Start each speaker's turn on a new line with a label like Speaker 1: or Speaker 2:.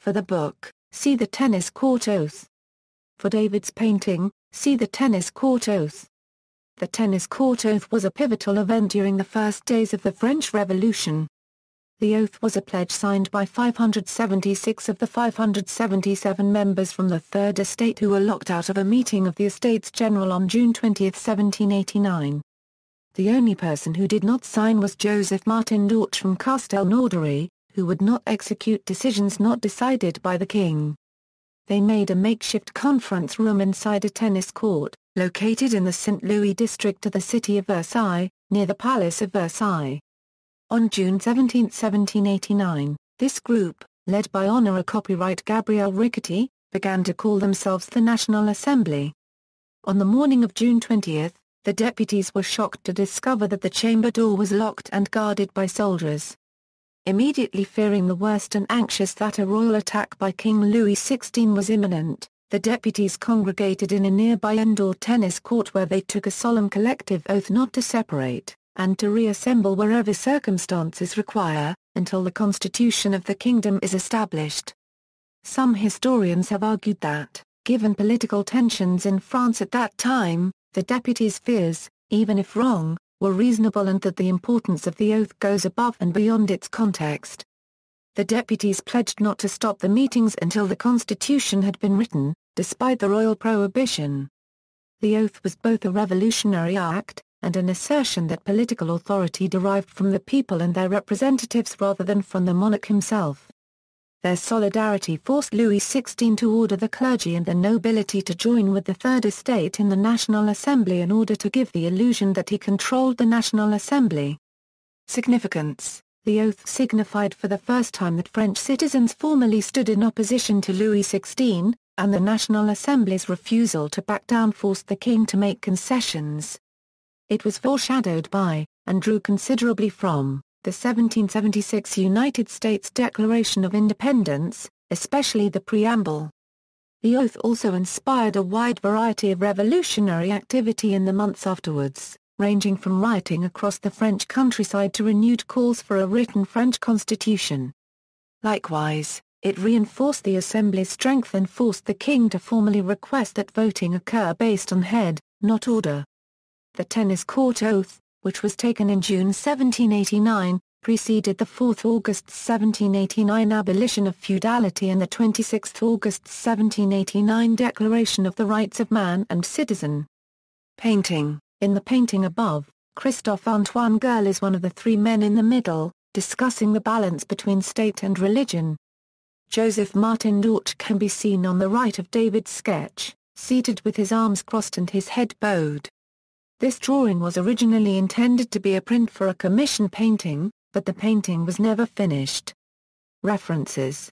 Speaker 1: For the book, see the tennis court oath. For David's painting, see the tennis court oath. The tennis court oath was a pivotal event during the first days of the French Revolution. The oath was a pledge signed by 576 of the 577 members from the Third Estate who were locked out of a meeting of the Estates General on June 20, 1789. The only person who did not sign was Joseph Martin-Dauch from Castelnaudary, who would not execute decisions not decided by the king. They made a makeshift conference room inside a tennis court, located in the St. Louis district of the city of Versailles, near the Palace of Versailles. On June 17, 1789, this group, led by honorary copyright Gabriel Riquetti, began to call themselves the National Assembly. On the morning of June 20, the deputies were shocked to discover that the chamber door was locked and guarded by soldiers. Immediately fearing the worst and anxious that a royal attack by King Louis XVI was imminent, the deputies congregated in a nearby indoor tennis court where they took a solemn collective oath not to separate, and to reassemble wherever circumstances require, until the constitution of the kingdom is established. Some historians have argued that, given political tensions in France at that time, the deputies' fears, even if wrong, were reasonable and that the importance of the oath goes above and beyond its context. The deputies pledged not to stop the meetings until the constitution had been written, despite the royal prohibition. The oath was both a revolutionary act, and an assertion that political authority derived from the people and their representatives rather than from the monarch himself. Their solidarity forced Louis XVI to order the clergy and the nobility to join with the Third Estate in the National Assembly in order to give the illusion that he controlled the National Assembly. Significance: the oath signified for the first time that French citizens formally stood in opposition to Louis XVI, and the National Assembly's refusal to back down forced the king to make concessions. It was foreshadowed by, and drew considerably from, the 1776 United States Declaration of Independence, especially the preamble. The oath also inspired a wide variety of revolutionary activity in the months afterwards, ranging from rioting across the French countryside to renewed calls for a written French constitution. Likewise, it reinforced the Assembly's strength and forced the king to formally request that voting occur based on head, not order. The tennis court oath, which was taken in June 1789, preceded the 4th August 1789 abolition of feudality and the 26th August 1789 Declaration of the Rights of Man and Citizen. Painting: in the painting above, Christophe Antoine Guerle is one of the three men in the middle, discussing the balance between state and religion. Joseph Martin-Dauch can be seen on the right of David's sketch, seated with his arms crossed and his head bowed. This drawing was originally intended to be a print for a commission painting, but the painting was never finished. References